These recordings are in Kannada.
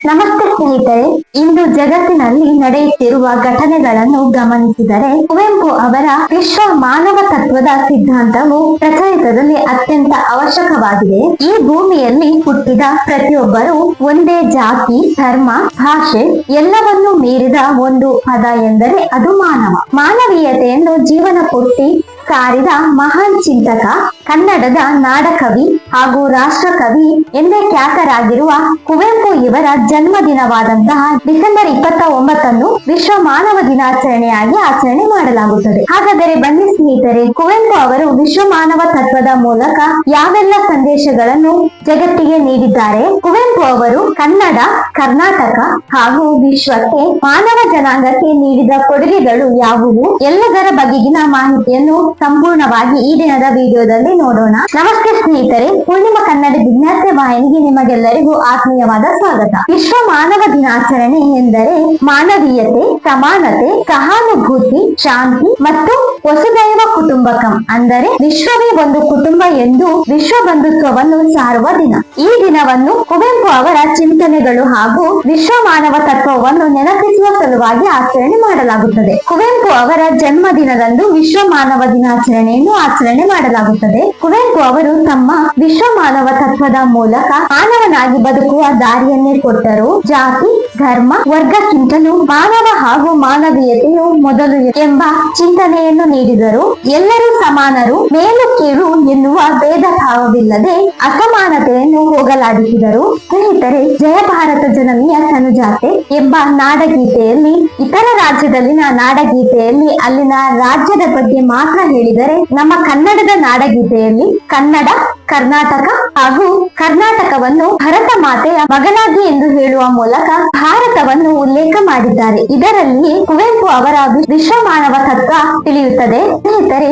ನಮಸ್ತೆ ಸ್ನೇಹಿತರೆ, ಇಂದು ಜಗತ್ತಿನಲ್ಲಿ ನಡೆಯುತ್ತಿರುವ ಘಟನೆಗಳನ್ನು ಗಮನಿಸಿದರೆ ಕುವೆಂಪು ಅವರ ವಿಶ್ವ ಮಾನವ ತತ್ವದ ಸಿದ್ಧಾಂತವು ಪ್ರಚಲಿತದಲ್ಲಿ ಅತ್ಯಂತ ಅವಶ್ಯಕವಾಗಿದೆ. ಈ ಭೂಮಿಯಲ್ಲಿ ಹುಟ್ಟಿದ ಪ್ರತಿಯೊಬ್ಬರು ಒಂದೇ ಜಾತಿ, ಧರ್ಮ, ಭಾಷೆ ಎಲ್ಲವನ್ನೂ ಮೀರಿದ ಒಂದು ಪದ ಎಂದರೆ ಅದು ಮಾನವ. ಮಾನವೀಯತೆಯನ್ನು ಜೀವನ ಪೂರ್ತಿ ಸಾರಿದ ಮಹಾನ್ ಚಿಂತಕ, ಕನ್ನಡದ ನಾಡಕವಿ ಹಾಗೂ ರಾಷ್ಟ್ರಕವಿ ಎಂದೇ ಖ್ಯಾತರಾಗಿರುವ ಕುವೆಂಪು ಇವರ ಜನ್ಮದಿನವಾದಂತಹ ಡಿಸೆಂಬರ್ 29 ವಿಶ್ವ ಮಾನವ ದಿನಾಚರಣೆಯಾಗಿ ಆಚರಣೆ ಮಾಡಲಾಗುತ್ತದೆ. ಹಾಗಾದರೆ ಬನ್ನಿ ಸ್ನೇಹಿತರೆ, ಕುವೆಂಪು ಅವರು ವಿಶ್ವ ಮಾನವ ತತ್ವದ ಮೂಲಕ ಯಾವೆಲ್ಲ ಸಂದೇಶಗಳನ್ನು ಜಗತ್ತಿಗೆ ನೀಡಿದ್ದಾರೆ, ಕುವೆಂಪು ಅವರು ಕನ್ನಡ, ಕರ್ನಾಟಕ ಹಾಗೂ ವಿಶ್ವಕ್ಕೆ ಮಾನವ ಜನಾಂಗಕ್ಕೆ ನೀಡಿದ ಕೊಡುಗೆಗಳು ಯಾವುವು ಎಲ್ಲದರ ಬಗೆಗಿನ ಮಾಹಿತಿಯನ್ನು ಸಂಪೂರ್ಣವಾಗಿ ಈ ದಿನದ ವಿಡಿಯೋದಲ್ಲಿ ನೋಡೋಣ. ನಮಸ್ತೆ ಸ್ನೇಹಿತರೆ, ಪೂರ್ಣಿಮಾ ಕನ್ನಡ ಜಿಜ್ಞಾಸೆ ವಾಹಿನಿಗೆ ನಿಮಗೆಲ್ಲರಿಗೂ ಆತ್ಮೀಯವಾದ ಸ್ವಾಗತ. ವಿಶ್ವ ಮಾನವ ದಿನಾಚರಣೆ ಎಂದರೆ ಮಾನವೀಯತೆ, ಸಮಾನತೆ, ಸಹಾನುಭೂತಿ, ಶಾಂತಿ ಮತ್ತು ವಸುದೈವ ಕುಟುಂಬಕಂ ಅಂದರೆ ವಿಶ್ವವೇ ಒಂದು ಕುಟುಂಬ ಎಂದು ವಿಶ್ವ ಬಂಧುತ್ವವನ್ನು ಸಾರುವ ದಿನ. ಈ ದಿನವನ್ನು ಕುವೆಂಪು ಅವರ ಚಿಂತನೆಗಳು ಹಾಗೂ ವಿಶ್ವ ಮಾನವ ತತ್ವವನ್ನು ನೆನಪಿಸುವ ಸಲುವಾಗಿ ಆಚರಣೆ ಮಾಡಲಾಗುತ್ತದೆ. ಕುವೆಂಪು ಅವರ ಜನ್ಮದಿನದಂದು ವಿಶ್ವ ಮಾನವ ದಿನಾಚರಣೆಯನ್ನು ಆಚರಣೆ ಮಾಡಲಾಗುತ್ತದೆ. ಕುವೆಂಪು ಅವರು ತಮ್ಮ ವಿಶ್ವ ಮಾನವ ತತ್ವದ ಮೂಲಕ ಮಾನವನಾಗಿ ಬದುಕುವ ದಾರಿಯನ್ನೇ ಕೊಟ್ಟರು. ಜಾತಿ, ಧರ್ಮ, ವರ್ಗಕ್ಕಿಂತಲೂ ಮಾನವ ಹಾಗೂ ಮಾನವೀಯತೆಯು ಮೊದಲು ಎಂಬ ಚಿಂತನೆಯನ್ನು ನೀಡಿದರು. ಎಲ್ಲರೂ ಸಮಾನರು, ಮೇಲು ಕೀಳು ಎನ್ನುವ ಭೇದ ಭಾವವಿಲ್ಲದೆ ಅಸಮಾನತೆಯನ್ನು ಹೋಗಲಾಡಿಸಿದರು. ಸ್ನೇಹಿತರೆ, ಜಯ ಭಾರತ ಜನನಿಯ ತನುಜಾತೆ ಎಂಬ ನಾಡಗೀತೆಯಲ್ಲಿ ಇತರ ರಾಜ್ಯದಲ್ಲಿನ ನಾಡಗೀತೆಯಲ್ಲಿ ಅಲ್ಲಿನ ರಾಜ್ಯದ ಬಗ್ಗೆ ಮಾತ್ರ ಹೇಳಿದರೆ, ನಮ್ಮ ಕನ್ನಡದ ನಾಡಗೀತೆಯಲ್ಲಿ ಕನ್ನಡ, ಕರ್ನಾಟಕ ಹಾಗೂ ಕರ್ನಾಟಕವನ್ನು ಭರತ ಮಾತೆಯ ಮಗನಾಗಿ ಎಂದು ಹೇಳುವ ಮೂಲಕ ಭಾರತವನ್ನು ಉಲ್ಲೇಖ ಮಾಡಿದ್ದಾರೆ. ಇದರಲ್ಲಿ ಕುವೆಂಪು ಅವರ ವಿಶ್ವ ಮಾನವ ತತ್ವ ತಿಳಿಯುತ್ತದೆ. ಸ್ನೇಹಿತರೆ,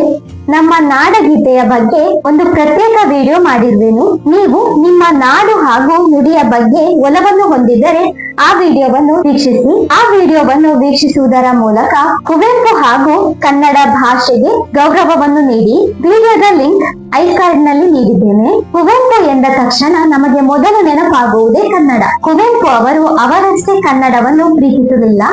ನಮ್ಮ ನಾಡಗೀತೆಯ ಬಗ್ಗೆ ಒಂದು ಪ್ರತ್ಯೇಕ ವಿಡಿಯೋ ಮಾಡಿರುವೆನು. ನೀವು ನಿಮ್ಮ ನಾಡು ಹಾಗೂ ನುಡಿಯ ಬಗ್ಗೆ ಒಲವನ್ನು ಹೊಂದಿದ್ದರೆ ಆ ವಿಡಿಯೋವನ್ನು ವೀಕ್ಷಿಸಿ. ಆ ವಿಡಿಯೋವನ್ನು ವೀಕ್ಷಿಸುವುದರ ಮೂಲಕ ಕುವೆಂಪು ಹಾಗೂ ಕನ್ನಡ ಭಾಷೆಗೆ ಗೌರವವನ್ನು ನೀಡಿ. ವಿಡಿಯೋದ ಲಿಂಕ್ ಐ ಕಾರ್ಡ್ ನಲ್ಲಿ ನೀಡಿದ್ದೇನೆ. ಕುವೆಂಪು ಎಂದ ತಕ್ಷಣ ನಮಗೆ ಮೊದಲು ನೆನಪಾಗುವುದೇ ಕನ್ನಡ. ಕುವೆಂಪು ಅವರು ಅವರಷ್ಟೇ ಕನ್ನಡವನ್ನು ಪ್ರೀತಿಸಲಿಲ್ಲ,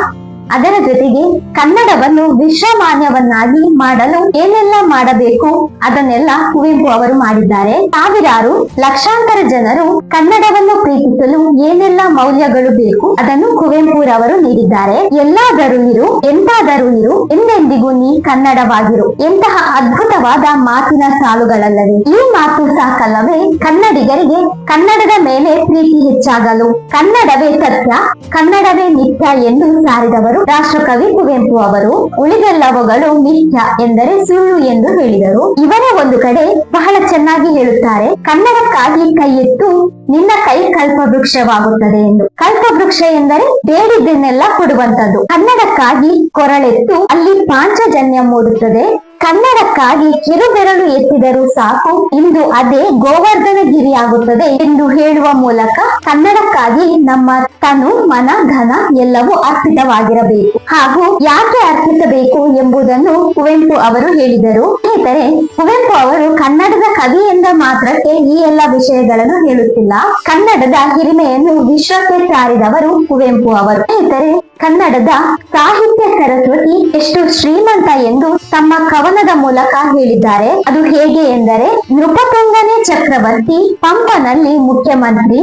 ಅದರ ಜೊತೆಗೆ ಕನ್ನಡವನ್ನು ವಿಶ್ವಮಾನ್ಯವನ್ನಾಗಿ ಮಾಡಲು ಏನೆಲ್ಲ ಮಾಡಬೇಕು ಅದನ್ನೆಲ್ಲ ಕುವೆಂಪು ಅವರು ಮಾಡಿದ್ದಾರೆ. ಸಾವಿರಾರು ಲಕ್ಷಾಂತರ ಜನರು ಕನ್ನಡವನ್ನು ಪ್ರೀತಿಸಲು ಏನೆಲ್ಲ ಮೌಲ್ಯಗಳು ಬೇಕು ಅದನ್ನು ಕುವೆಂಪುರವರು ನೀಡಿದ್ದಾರೆ. ಎಲ್ಲಾದರೂ ಇರು, ಎಂತಾದರೂ ಇರು, ಎಂದೆಂದಿಗೂ ನೀ ಕನ್ನಡವಾಗಿರು. ಎಂತಹ ಅದ್ಭುತವಾದ ಮಾತಿನ ಸಾಲುಗಳಲ್ಲವೇ? ಈ ಮಾತು ಸಾಕಲ್ಲವೇ ಕನ್ನಡಿಗರಿಗೆ ಕನ್ನಡದ ಮೇಲೆ ಪ್ರೀತಿ ಹೆಚ್ಚಾಗಲು? ಕನ್ನಡವೇ ಸತ್ಯ, ಕನ್ನಡವೇ ನಿತ್ಯ ಎಂದು ಸಾರಿದವರು ರಾಷ್ಟ್ರಕವಿ ಕುವೆಂಪು ಅವರು. ಉಳಿದೆಲ್ಲವುಗಳು ಮಿಥ್ಯ ಎಂದರೆ ಸುಳ್ಳು ಎಂದು ಹೇಳಿದರು. ಇವರೇ ಒಂದು ಕಡೆ ಬಹಳ ಚೆನ್ನಾಗಿ ಹೇಳುತ್ತಾರೆ, ಕನ್ನಡಕ್ಕಾಗಿ ಕೈ ಎತ್ತು ನಿನ್ನ ಕೈ ಕಲ್ಪವೃಕ್ಷವಾಗುತ್ತದೆ ಎಂದು. ಕಲ್ಪವೃಕ್ಷ ಎಂದರೆ ಬೇಡಿದ್ದನ್ನೆಲ್ಲ ಕೊಡುವಂತದ್ದು. ಕನ್ನಡಕ್ಕಾಗಿ ಕೊರಳೆತ್ತು ಅಲ್ಲಿ ಪಾಂಚಜನ್ಯ ಮೂಡುತ್ತದೆ. ಕನ್ನಡಕ್ಕಾಗಿ ಕಿರುಬೆರಳು ಎತ್ತಿದರೂ ಸಾಕು, ಇಂದು ಅದೇ ಗೋವರ್ಧನ ಗಿರಿಯಾಗುತ್ತದೆ ಎಂದು ಹೇಳುವ ಮೂಲಕ ಕನ್ನಡಕ್ಕಾಗಿ ನಮ್ಮ ತನು, ಮನ, ಧನ ಎಲ್ಲವೂ ಅರ್ಪಿತವಾಗಿರಬೇಕು. ಹಾಗೂ ಯಾಕೆ ಅರ್ಪಿಸಬೇಕು ಎಂಬುದನ್ನು ಕುವೆಂಪು ಅವರು ಹೇಳಿದರು. ಸ್ನೇಹಿತರೆ, ಕುವೆಂಪು ಅವರು ಕನ್ನಡದ ಕವಿ ಎಂದ ಮಾತ್ರಕ್ಕೆ ಈ ಎಲ್ಲ ವಿಷಯಗಳನ್ನು ಹೇಳುತ್ತಿಲ್ಲ. ಕನ್ನಡದ ಹಿರಿಮೆಯನ್ನು ವಿಶ್ವಕ್ಕೆ ಸಾರಿದವರು ಕುವೆಂಪು ಅವರು. ಸ್ನೇಹಿತರೆ, ಕನ್ನಡದ ಸಾಹಿತ್ಯ ಸರಸ್ವತಿ ಎಷ್ಟು ಶ್ರೀಮಂತ ಎಂದು ತಮ್ಮ ಕವನದ ಮೂಲಕ ಹೇಳಿದ್ದಾರೆ. ಅದು ಹೇಗೆ ಎಂದರೆ, ನೃಪತುಂಗನೇ ಚಕ್ರವರ್ತಿ, ಪಂಪನಲ್ಲಿ ಮುಖ್ಯಮಂತ್ರಿ,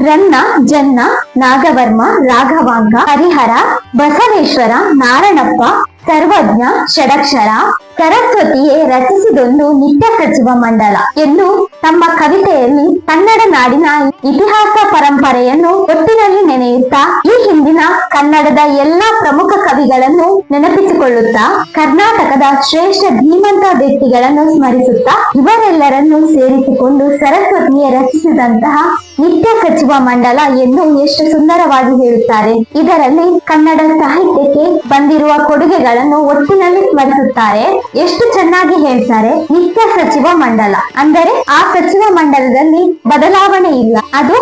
ರನ್ನ, ಜನ್ನ, ನಾಗವರ್ಮ, ರಾಘವಾಂಕ, ಹರಿಹರ, ಬಸವೇಶ್ವರ, ನಾರಣಪ್ಪ, ಸರ್ವಜ್ಞ, ಷಡಕ್ಷರ, ಸರಸ್ವತಿಯೇ ರಚಿಸಿದೊಂದು ನಿತ್ಯ ಸಚಿವ ಮಂಡಲ ಎಂದು ತಮ್ಮ ಕವಿತೆಯಲ್ಲಿ ಕನ್ನಡ ನಾಡಿನ ಇತಿಹಾಸ ಪರಂಪರೆಯನ್ನು ಒಟ್ಟಿನಲ್ಲಿ ನೆನೆಯುತ್ತಾ ಈ ಹಿಂದಿನ ಕನ್ನಡದ ಎಲ್ಲಾ ಪ್ರಮುಖ ಕವಿಗಳನ್ನು ನೆನಪಿಸಿಕೊಳ್ಳುತ್ತಾ ಕರ್ನಾಟಕದ ಶ್ರೇಷ್ಠ ಧೀಮಂತ ವ್ಯಕ್ತಿಗಳನ್ನು ಸ್ಮರಿಸುತ್ತಾ ಇವರೆಲ್ಲರನ್ನು ಸೇರಿಸಿಕೊಂಡು ಸರಸ್ವತಿಯೇ ರಚಿಸಿದಂತಹ ನಿತ್ಯ ಸಚಿವ ಮಂಡಲ ಎಂದು ಎಷ್ಟು ಸುಂದರವಾಗಿ ಹೇಳುತ್ತಾರೆ. ಇದರಲ್ಲಿ ಕನ್ನಡ ಸಾಹಿತ್ಯಕ್ಕೆ ಬಂದಿರುವ ಕೊಡುಗೆಗಳನ್ನು ಒಟ್ಟಿನಲ್ಲಿ ಸ್ಮರಿಸುತ್ತಾರೆ. ಎಷ್ಟು ಚೆನ್ನಾಗಿ ಹೇಳ್ತಾರೆ. ನಿತ್ಯ ಸಚಿವ ಮಂಡಲ ಅಂದರೆ ಆ ಸಚಿವ ಮಂಡಲದಲ್ಲಿ ಬದಲಾವಣೆ ಇಲ್ಲ, ಅದು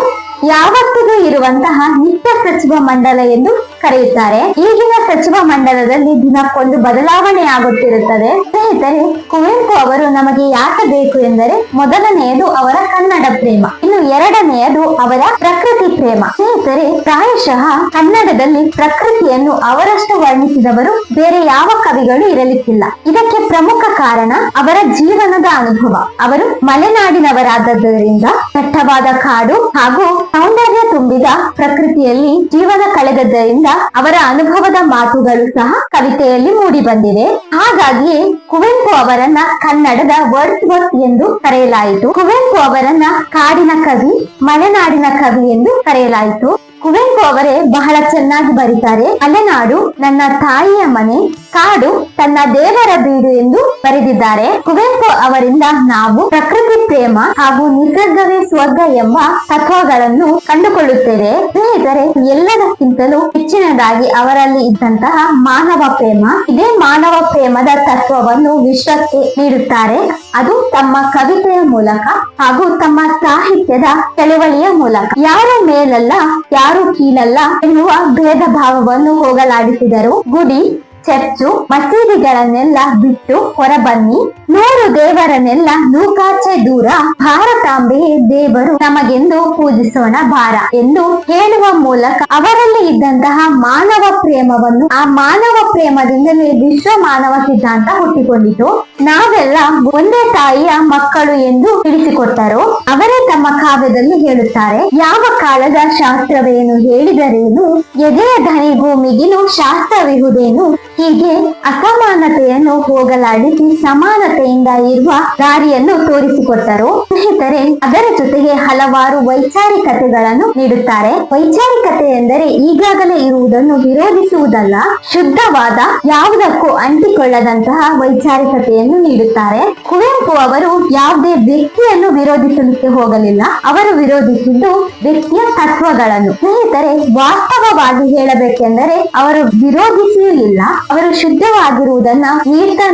ಯಾವತ್ತಿಗೂ ಇರುವಂತಹ ನಿತ್ಯ ಸಚಿವ ಮಂಡಲ ಎಂದು ಕರೆಯುತ್ತಾರೆ. ಈಗಿನ ಸಚಿವ ಮಂಡಲದಲ್ಲಿ ದಿನಕ್ಕೊಂದು ಬದಲಾವಣೆ ಆಗುತ್ತಿರುತ್ತದೆ. ಸ್ನೇಹಿತರೆ, ಕುವೆಂಪು ಅವರು ನಮಗೆ ಯಾಕೆ ಬೇಕು ಎಂದರೆ, ಮೊದಲನೆಯದು ಅವರ ಕನ್ನಡ ಪ್ರೇಮ, ಇನ್ನು ಎರಡನೆಯದು ಅವರ ಪ್ರಕೃತಿ ಪ್ರೇಮ. ಸ್ನೇಹಿತರೆ, ಪ್ರಾಯಶಃ ಕನ್ನಡದಲ್ಲಿ ಪ್ರಕೃತಿಯನ್ನು ಅವರಷ್ಟು ವರ್ಣಿಸಿದವರು ಬೇರೆ ಯಾವ ಕವಿಗಳು ಇರಲಿಕ್ಕಿಲ್ಲ. ಇದಕ್ಕೆ ಪ್ರಮುಖ ಕಾರಣ ಅವರ ಜೀವನದ ಅನುಭವ. ಅವರು ಮಲೆನಾಡಿನವರಾದದ್ದರಿಂದ ದಟ್ಟವಾದ ಕಾಡು ಹಾಗೂ ಸೌಂದರ್ಯ ತುಂಬಿದ ಪ್ರಕೃತಿಯಲ್ಲಿ ಜೀವನ ಕಳೆದದ್ದರಿಂದ ಅವರ ಅನುಭವದ ಮಾತುಗಳು ಸಹ ಕವಿತೆಯಲ್ಲಿ ಮೂಡಿ ಬಂದಿವೆ. ಹಾಗಾಗಿಯೇ ಕುವೆಂಪು ಅವರನ್ನ ಕನ್ನಡದ ವರ್ಡ್ಸ್ವರ್ತ್ ಎಂದು ಕರೆಯಲಾಯಿತು. ಕುವೆಂಪು ಅವರನ್ನ ಕಾಡಿನ ಕವಿ, ಮಲೆನಾಡಿನ ಕವಿ ಎಂದು ಕರೆಯಲಾಯಿತು. ಕುವೆಂಪು ಅವರೇ ಬಹಳ ಚೆನ್ನಾಗಿ ಬರೀತಾರೆ. ಮಲೆನಾಡು ನನ್ನ ತಾಯಿಯ ಮನೆ, ಕಾಡು ತನ್ನ ದೇವರ ಬೀಡು ಎಂದು ಬರೆದಿದ್ದಾರೆ. ಕುವೆಂಪು ಅವರಿಂದ ನಾವು ಪ್ರಕೃತಿ ಪ್ರೇಮ ಹಾಗೂ ನಿಸರ್ಗವೇ ಸ್ವರ್ಗ ಎಂಬ ತತ್ವಗಳನ್ನು ಕಂಡುಕೊಳ್ಳುತ್ತೇವೆ. ಸ್ನೇಹಿತರೆ, ಎಲ್ಲದಕ್ಕಿಂತಲೂ ಹೆಚ್ಚಿನದಾಗಿ ಅವರಲ್ಲಿ ಇದ್ದಂತಹ ಮಾನವ ಪ್ರೇಮ. ಇದೇ ಮಾನವ ಪ್ರೇಮದ ತತ್ವವನ್ನು ವಿಶ್ವಕ್ಕೆ ನೀಡುತ್ತಾರೆ. ಅದು ತಮ್ಮ ಕವಿತೆಯ ಮೂಲಕ ಹಾಗೂ ತಮ್ಮ ಸಾಹಿತ್ಯದ ಚಳವಳಿಯ ಮೂಲಕ. ಯಾರು ಮೇಲಲ್ಲ ಯಾರು ಕೀಳಲ್ಲ ಎನ್ನುವ ಭೇದ ಭಾವವನ್ನು ಹೋಗಲಾಡಿಸಿದರು. ಗುಡಿ, ಚರ್ಚು, ಮಸೀದಿಗಳನ್ನೆಲ್ಲ ಬಿಟ್ಟು ಹೊರಬನ್ನಿ, ನೂರು ದೇವರನ್ನೆಲ್ಲ ನೂಕಾಚೆ ದೂರ, ಭಾರತಾಂಬೆಯೇ ದೇವರು ನಮಗೆಂದು ಪೂಜಿಸೋಣ ಬಾರ ಎಂದು ಹೇಳುವ ಮೂಲಕ ಅವರಲ್ಲಿ ಇದ್ದಂತಹ ಮಾನವ ಪ್ರೇಮವನ್ನು, ಆ ಮಾನವ ಪ್ರೇಮದಿಂದಲೇ ವಿಶ್ವ ಮಾನವ ಸಿದ್ಧಾಂತ ಹುಟ್ಟಿಕೊಂಡಿತು. ನಾವೆಲ್ಲ ಒಂದೇ ತಾಯಿಯ ಮಕ್ಕಳು ಎಂದು ತಿಳಿಸಿಕೊಟ್ಟರು. ಅವರೇ ತಮ್ಮ ಕಾವ್ಯದಲ್ಲಿ ಹೇಳುತ್ತಾರೆ, ಯಾವ ಕಾಲದ ಶಾಸ್ತ್ರವೇನು ಹೇಳಿದರೇನು, ಎದೆಯ ಧನಿಗೂ ಮಿಗಿಲು ಶಾಸ್ತ್ರವಿಹುದೇನು, ಹೀಗೆ ಅಸಮಾನತೆಯನ್ನು ಹೋಗಲಾಡಿಸಿ ಸಮಾನತೆಯಿಂದ ಇರುವ ದಾರಿಯನ್ನು ತೋರಿಸಿಕೊಟ್ಟರು. ಸ್ನೇಹಿತರೆ, ಅದರ ಜೊತೆಗೆ ಹಲವಾರು ವೈಚಾರಿಕತೆಗಳನ್ನು ನೀಡುತ್ತಾರೆ. ವೈಚಾರಿಕತೆ ಎಂದರೆ ಈಗಾಗಲೇ ಇರುವುದನ್ನು ವಿರೋಧಿಸುವುದಲ್ಲ, ಶುದ್ಧವಾದ ಯಾವುದಕ್ಕೂ ಅಂಟಿಕೊಳ್ಳದಂತಹ ವೈಚಾರಿಕತೆಯನ್ನು ನೀಡುತ್ತಾರೆ. ಕುವೆಂಪು ಅವರು ಯಾವುದೇ ವ್ಯಕ್ತಿಯನ್ನು ವಿರೋಧಿಸಲಿಕ್ಕೆ ಹೋಗಲಿಲ್ಲ. ಅವರು ವಿರೋಧಿಸಿದ್ದು ವ್ಯಕ್ತಿಯ ತತ್ವಗಳನ್ನು. ಸ್ನೇಹಿತರೆ, ವಾಸ್ತವವಾಗಿ ಹೇಳಬೇಕೆಂದರೆ ಅವರು ವಿರೋಧಿಸಲಿಲ್ಲ, ಅವರು ಶುದ್ಧವಾಗಿರುವುದನ್ನ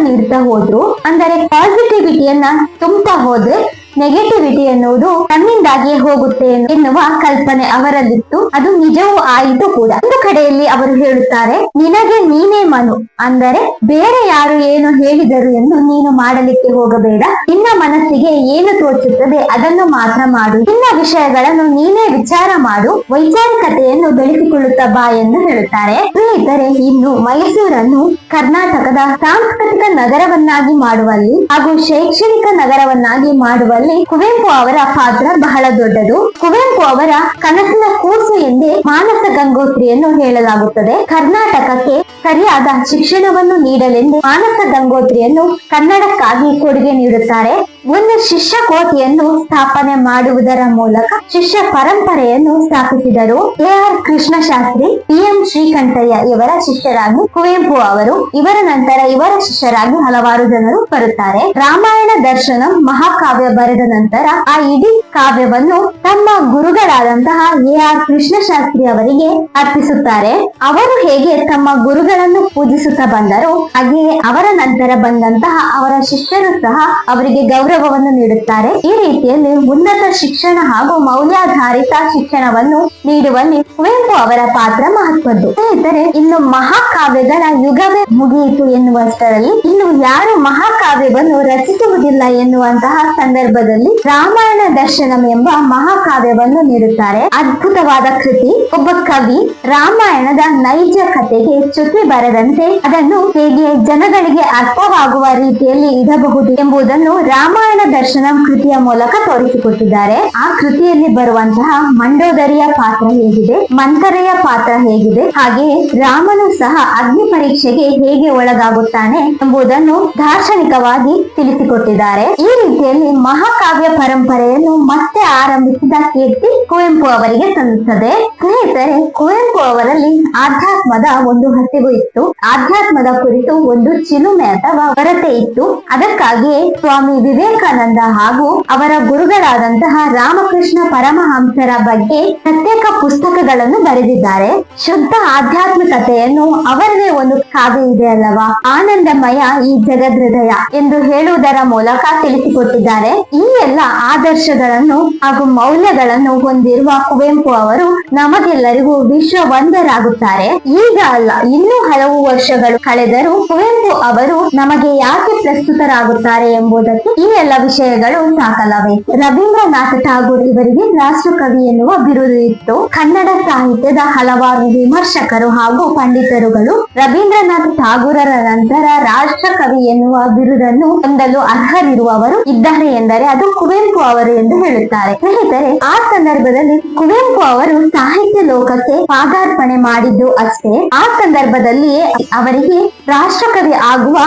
ನೀಡ್ತಾ ಹೋದ್ರು. ಅಂದರೆ ಪಾಸಿಟಿವಿಟಿಯನ್ನ ತುಂಬುತ್ತಾ ಹೋದ್ರೆ ನೆಗೆಟಿವಿಟಿ ಎನ್ನುವುದು ತನ್ನಿಂದಾಗಿಯೇ ಹೋಗುತ್ತೆ ಎನ್ನುವ ಕಲ್ಪನೆ ಅವರಲ್ಲಿತ್ತು. ಅದು ನಿಜವೂ ಆಯಿತು ಕೂಡ. ಒಂದು ಕಡೆಯಲ್ಲಿ ಅವರು ಹೇಳುತ್ತಾರೆ, ನಿನಗೆ ನೀನೇ ಮನು, ಅಂದರೆ ಬೇರೆ ಯಾರು ಏನು ಹೇಳಿದರು ಎಂದು ನೀನು ಮಾಡಲಿಕ್ಕೆ ಹೋಗಬೇಡ. ನಿನ್ನ ಮನಸ್ಸಿಗೆ ಏನು ತೋಚುತ್ತದೆ ಅದನ್ನು ಮಾತ್ರ ಮಾಡು. ನಿನ್ನ ವಿಷಯಗಳನ್ನು ನೀನೇ ವಿಚಾರ ಮಾಡು, ವೈಚಾರಿಕತೆಯನ್ನು ಬೆಳೆಸಿಕೊಳ್ಳುತ್ತಾ ಬಾ ಎಂದು ಹೇಳುತ್ತಾರೆ. ಸ್ನೇಹಿತರೆ, ಇನ್ನು ಮೈಸೂರನ್ನು ಕರ್ನಾಟಕದ ಸಾಂಸ್ಕೃತಿಕ ನಗರವನ್ನಾಗಿ ಮಾಡುವಲ್ಲಿ ಹಾಗೂ ಶೈಕ್ಷಣಿಕ ನಗರವನ್ನಾಗಿ ಮಾಡುವಲ್ಲಿ ಕುವೆಂಪು ಅವರ ಪಾತ್ರ ಬಹಳ ದೊಡ್ಡದು. ಕುವೆಂಪು ಅವರ ಕನಸಿನ ಕೂಸು ಎಂದೇ ಮಾನಸ ಗಂಗೋತ್ರಿಯನ್ನು ಹೇಳಲಾಗುತ್ತದೆ. ಕರ್ನಾಟಕಕ್ಕೆ ಸರಿಯಾದ ಶಿಕ್ಷಣವನ್ನು ನೀಡಲೆಂದು ಮಾನಸ ಗಂಗೋತ್ರಿಯನ್ನು ಕನ್ನಡಕ್ಕಾಗಿ ಕೊಡುಗೆ ನೀಡುತ್ತಾರೆ. ಒಂದು ಶಿಷ್ಯ ಕೋಟಿಯನ್ನು ಸ್ಥಾಪನೆ ಮಾಡುವುದರ ಮೂಲಕ ಶಿಷ್ಯ ಪರಂಪರೆಯನ್ನು ಸ್ಥಾಪಿಸಿದರು. ಎ.ಆರ್. ಕೃಷ್ಣಶಾಸ್ತ್ರಿ, ಪಿ.ಎಂ. ಶ್ರೀಕಂಠಯ್ಯ ಇವರ ಶಿಷ್ಯರಾಗಿ ಕುವೆಂಪು ಅವರು, ಇವರ ನಂತರ ಇವರ ಶಿಷ್ಯರಾಗಿ ಹಲವಾರು ಜನರು ಬರುತ್ತಾರೆ. ರಾಮಾಯಣ ದರ್ಶನಂ ಮಹಾಕಾವ್ಯ ಬರೆದ ನಂತರ ಆ ಇಡೀ ಕಾವ್ಯವನ್ನು ತಮ್ಮ ಗುರುಗಳಾದಂತಹ ಎ.ಆರ್. ಕೃಷ್ಣಶಾಸ್ತ್ರಿ ಅವರಿಗೆ ಅರ್ಪಿಸುತ್ತಾರೆ. ಅವರು ಹೇಗೆ ತಮ್ಮ ಗುರುಗಳನ್ನು ಪೂಜಿಸುತ್ತಾ ಬಂದರು, ಹಾಗೆಯೇ ಅವರ ನಂತರ ಬಂದಂತಹ ಅವರ ಶಿಷ್ಯರು ಸಹ ಅವರಿಗೆ ಗೌರವವನ್ನು ನೀಡುತ್ತಾರೆ. ಈ ರೀತಿಯಲ್ಲಿ ಉನ್ನತ ಶಿಕ್ಷಣ ಹಾಗೂ ಮೌಲ್ಯಾಧಾರಿತ ಶಿಕ್ಷಣವನ್ನು ನೀಡುವಲ್ಲಿ ಕುವೆಂಪು ಅವರ ಪಾತ್ರ ಮಹತ್ವದ್ದು. ಸ್ನೇಹಿತರೆ, ಇನ್ನು ಮಹಾಕಾವ್ಯಗಳ ಯುಗವೇ ಮುಗಿಯಿತು ಎನ್ನುವಷ್ಟರಲ್ಲಿ ಇನ್ನು ಯಾರು ಮಹಾಕಾವ್ಯವನ್ನು ರಚಿಸುವುದಿಲ್ಲ ಎನ್ನುವಂತಹ ಸಂದರ್ಭದಲ್ಲಿ ರಾಮಾಯಣ ದರ್ಶನಂ ಎಂಬ ಮಹಾಕಾವ್ಯವನ್ನು ನೀಡುತ್ತಾರೆ. ಅದ್ಭುತವಾದ ಕೃತಿ. ಒಬ್ಬ ಕವಿ ರಾಮಾಯಣದ ನೈಜ ಕಥೆಗೆ ಚ್ಯುತಿ ಬರದಂತೆ ಅದನ್ನು ಹೇಗೆ ಜನಗಳಿಗೆ ಅರ್ಥವಾಗುವ ರೀತಿಯಲ್ಲಿ ಇಡಬಹುದು ಎಂಬುದನ್ನು ರಾಮಾಯಣ ದರ್ಶನಂ ಕೃತಿಯ ಮೂಲಕ ತೋರಿಸಿಕೊಟ್ಟಿದ್ದಾರೆ. ಆ ಕೃತಿಯಲ್ಲಿ ಬರುವಂತಹ ಮಂಡೋದರಿಯ ಪಾತ್ರ ಹೇಗಿದೆ, ಮಂಥರೆಯ ಪಾತ್ರ ಹೇಗಿದೆ, ಹಾಗೆಯೇ ರಾಮನು ಸಹ ಅಗ್ನಿ ಪರೀಕ್ಷೆಗೆ ಹೇಗೆ ಒಳಗಾಗುತ್ತಾನೆ ಎಂಬುದನ್ನು ದಾರ್ಶನಿಕವಾಗಿ ತಿಳಿಸಿಕೊಟ್ಟಿದ್ದಾರೆ. ಈ ರೀತಿಯಲ್ಲಿ ಮಹಾಕಾವ್ಯ ಪರಂಪರೆಯನ್ನು ಮತ್ತೆ ಆರಂಭಿಸಿದ ಕೀರ್ತಿ ಕುವೆಂಪು ಅವರಿಗೆ ಸಲ್ಲುತ್ತದೆ. ಸ್ನೇಹಿತರೆ, ಕುವೆಂಪು ಅವರಲ್ಲಿ ಆಧ್ಯಾತ್ಮದ ಒಂದು ಹಸಿವು ಇತ್ತು. ಆಧ್ಯಾತ್ಮದ ಕುರಿತು ಒಂದು ಚಿಲುಮೆ ಅಥವಾ ಕೊರತೆ ಇತ್ತು. ಅದಕ್ಕಾಗಿಯೇ ಸ್ವಾಮಿ ವಿವೇಕಾನಂದ ವಿವೇಕಾನಂದ ಹಾಗೂ ಅವರ ಗುರುಗಳಾದಂತಹ ರಾಮಕೃಷ್ಣ ಪರಮಹಂಸರ ಬಗ್ಗೆ ಪ್ರತ್ಯೇಕ ಪುಸ್ತಕಗಳನ್ನು ಬರೆದಿದ್ದಾರೆ. ಶುದ್ಧ ಆಧ್ಯಾತ್ಮಿಕತೆಯನ್ನು ಅವರದೇ ಒಂದು ಕಾವ್ಯ ಇದೆ ಅಲ್ಲವಾ, ಆನಂದಮಯ ಈ ಜಗದೃದಯ ಎಂದು ಹೇಳುವುದರ ಮೂಲಕ ತಿಳಿಸಿಕೊಟ್ಟಿದ್ದಾರೆ. ಈ ಎಲ್ಲ ಆದರ್ಶಗಳನ್ನು ಹಾಗೂ ಮೌಲ್ಯಗಳನ್ನು ಹೊಂದಿರುವ ಕುವೆಂಪು ಅವರು ನಮಗೆಲ್ಲರಿಗೂ ವಿಶ್ವ ಒಂದರಾಗುತ್ತಾರೆ. ಈಗ ಅಲ್ಲ, ಇನ್ನೂ ಹಲವು ವರ್ಷಗಳು ಕಳೆದರೂ ಕುವೆಂಪು ಅವರು ನಮಗೆ ಯಾಕೆ ಪ್ರಸ್ತುತರಾಗುತ್ತಾರೆ ಎಂಬುದಕ್ಕೆ ಈ ಎಲ್ಲ ವಿಷಯಗಳು ಸಾಕಲ್ಲವೇ. ರವೀಂದ್ರನಾಥ ಠಾಗೂರ್ ಇವರಿಗೆ ರಾಷ್ಟ್ರಕವಿ ಎನ್ನುವ ಬಿರುದು ಇತ್ತು. ಕನ್ನಡ ಸಾಹಿತ್ಯದ ಹಲವಾರು ವಿಮರ್ಶಕರು ಹಾಗೂ ಪಂಡಿತರುಗಳು ರವೀಂದ್ರನಾಥ ಠಾಗೂರರ ನಂತರ ರಾಷ್ಟ್ರಕವಿ ಎನ್ನುವ ಬಿರುದನ್ನು ಹೊಂದಲು ಅರ್ಹರಿರುವವರು ಇದ್ದಾರೆ ಎಂದರೆ ಅದು ಕುವೆಂಪು ಅವರು ಎಂದು ಹೇಳುತ್ತಾರೆ. ಸ್ನೇಹಿತರೆ, ಆ ಸಂದರ್ಭದಲ್ಲಿ ಕುವೆಂಪು ಅವರು ಸಾಹಿತ್ಯ ಲೋಕಕ್ಕೆ ಪಾದಾರ್ಪಣೆ ಮಾಡಿದ್ದು ಅಷ್ಟೇ. ಆ ಸಂದರ್ಭದಲ್ಲಿಯೇ ಅವರಿಗೆ ರಾಷ್ಟ್ರಕವಿ ಆಗುವ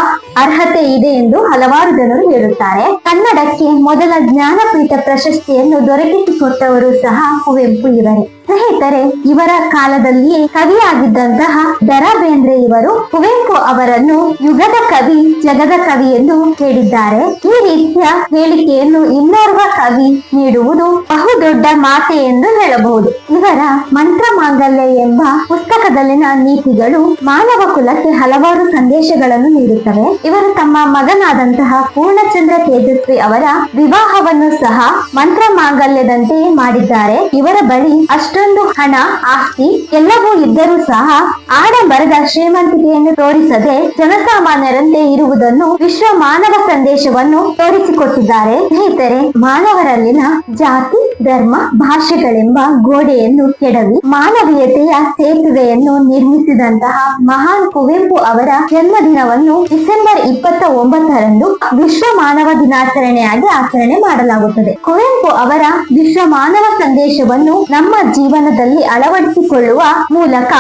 ಅರ್ಹತೆ ಇದೆ ಎಂದು ಹಲವಾರು ಜನರು ಹೇಳುತ್ತಾರೆ. ಕನ್ನಡಕ್ಕೆ ಮೊದಲ ಜ್ಞಾನಪೀಠ ಪ್ರಶಸ್ತಿಯನ್ನು ದೊರಕಿಸಿಕೊಟ್ಟವರು ಸಹ ಕುವೆಂಪು ಇವರೇ. ಸ್ನೇಹಿತರೆ, ಇವರ ಕಾಲದಲ್ಲಿಯೇ ಕವಿಯಾಗಿದ್ದಂತಹ ದ ರಾ ಬೇಂದ್ರೆ ಇವರು ಕುವೆಂಪು ಅವರನ್ನು ಯುಗದ ಕವಿ, ಜಗದ ಕವಿ ಎಂದು ಹೇಳಿದ್ದಾರೆ. ಈ ರೀತಿಯ ಹೇಳಿಕೆಯನ್ನು ಇನ್ನೋರ್ವ ಕವಿ ನೀಡುವುದು ಬಹುದೊಡ್ಡ ಮಾತೆ ಎಂದು ಹೇಳಬಹುದು. ಇವರ ಮಂತ್ರ ಮಾಂಗಲ್ಯ ಎಂಬ ಪುಸ್ತಕದಲ್ಲಿನ ನೀತಿಗಳು ಮಾನವ ಕುಲಕ್ಕೆ ಹಲವಾರು ಸಂದೇಶಗಳನ್ನು ನೀಡುತ್ತವೆ. ಇವರು ತಮ್ಮ ಮಗನಾದಂತಹ ಪೂರ್ಣಚಂದ್ರ ತೇಜಸ್ವಿ ಅವರ ವಿವಾಹವನ್ನು ಸಹ ಮಂತ್ರ ಮಾಂಗಲ್ಯದಂತೆಯೇ ಮಾಡಿದ್ದಾರೆ. ಇವರ ಬಳಿ ಅಷ್ಟೊಂದು ಹಣ, ಆಸ್ತಿ ಎಲ್ಲವೂ ಇದ್ದರೂ ಸಹ ಆಡಂಬರದ ಶ್ರೀಮಂತಿಕೆಯನ್ನು ತೋರಿಸದೆ ಜನಸಾಮಾನ್ಯರಂತೆ ಇರುವುದನ್ನು ವಿಶ್ವ ಮಾನವ ಸಂದೇಶವನ್ನು ತೋರಿಸಿಕೊಟ್ಟಿದ್ದಾರೆ. ಸ್ನೇಹಿತರೆ, ಮಾನವರಲ್ಲಿನ ಜಾತಿ, ಧರ್ಮ, ಭಾಷೆಗಳೆಂಬ ಗೋಡೆಯನ್ನು ಕೆಡವಿ ಮಾನವೀಯತೆಯ ಸೇತುವೆಯನ್ನು ನಿರ್ಮಿಸಿದಂತಹ ಮಹಾನ್ ಕುವೆಂಪು ಅವರ ಜನ್ಮದಿನವನ್ನು ಡಿಸೆಂಬರ್ 29ರಂದು ವಿಶ್ವ ಮಾನವ ದಿನಾಚರಣೆಯಾಗಿ ಆಚರಣೆ ಮಾಡಲಾಗುತ್ತದೆ. ಕುವೆಂಪು ಅವರ ವಿಶ್ವ ಮಾನವ ಸಂದೇಶವನ್ನು ನಮ್ಮ ಜೀವನದಲ್ಲಿ ಅಳವಡಿಸಿಕೊಳ್ಳುವ ಮೂಲಕ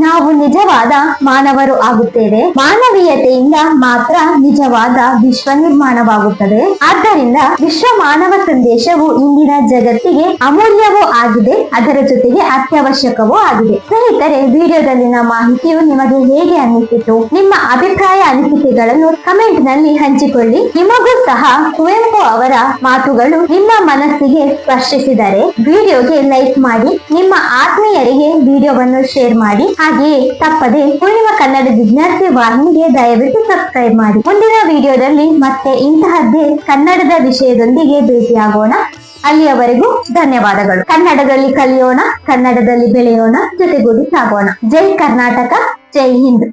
ನಾವು ನಿಜವಾದ ಮಾನವರು ಆಗುತ್ತೇವೆ. ಮಾನವೀಯತೆಯಿಂದ ಮಾತ್ರ ನಿಜವಾದ ವಿಶ್ವ ನಿರ್ಮಾಣವಾಗುತ್ತದೆ. ಆದ್ದರಿಂದ ವಿಶ್ವ ಮಾನವ ಸಂದೇಶವು ಇಂದಿನ ಜಗತ್ತಿಗೆ ಅಮೂಲ್ಯವೂ ಆಗಿದೆ, ಅದರ ಜೊತೆಗೆ ಅತ್ಯವಶ್ಯಕವೂ ಆಗಿದೆ. ಸ್ನೇಹಿತರೆ, ವಿಡಿಯೋದಲ್ಲಿನ ಮಾಹಿತಿಯು ನಿಮಗೆ ಹೇಗೆ ಅನ್ನಿಸಿತು? ನಿಮ್ಮ ಅಭಿಪ್ರಾಯ, ಅನಿಸಿಕೆಗಳನ್ನು ಕಮೆಂಟ್ ನಲ್ಲಿ ಹಂಚಿಕೊಳ್ಳಿ. ನಿಮಗೂ ಸಹ ಕುವೆಂಪು ಅವರ ಮಾತುಗಳು ನಿಮ್ಮ ಮನಸ್ಸಿಗೆ ಸ್ಪರ್ಶಿಸಿದರೆ ವಿಡಿಯೋಗೆ ಲೈಕ್ ಮಾಡಿ, ನಿಮ್ಮ ಆತ್ಮೀಯರಿಗೆ ವಿಡಿಯೋವನ್ನು ಶೇರ್ ಮಾಡಿ. ಹಾಗೆಯೇ ತಪ್ಪದೆ ಪೂರ್ಣಿಮಾ ಕನ್ನಡ ವಿದ್ಯಾರ್ಥಿ ವಾಹಿನಿಗೆ ದಯವಿಟ್ಟು ಸಬ್ಸ್ಕ್ರೈಬ್ ಮಾಡಿ. ಮುಂದಿನ ವಿಡಿಯೋದಲ್ಲಿ ಮತ್ತೆ ಇಂತಹದ್ದೇ ಕನ್ನಡದ ವಿಷಯದೊಂದಿಗೆ ಭೇಟಿಯಾಗೋಣ. ಅಲ್ಲಿಯವರೆಗೂ ಧನ್ಯವಾದಗಳು. ಕನ್ನಡದಲ್ಲಿ ಕಲಿಯೋಣ, ಕನ್ನಡದಲ್ಲಿ ಬೆಳೆಯೋಣ, ಜೊತೆಗೂಡಿ ಸಾಗೋಣ. ಜೈ ಕರ್ನಾಟಕ, ಜೈ ಹಿಂದ್.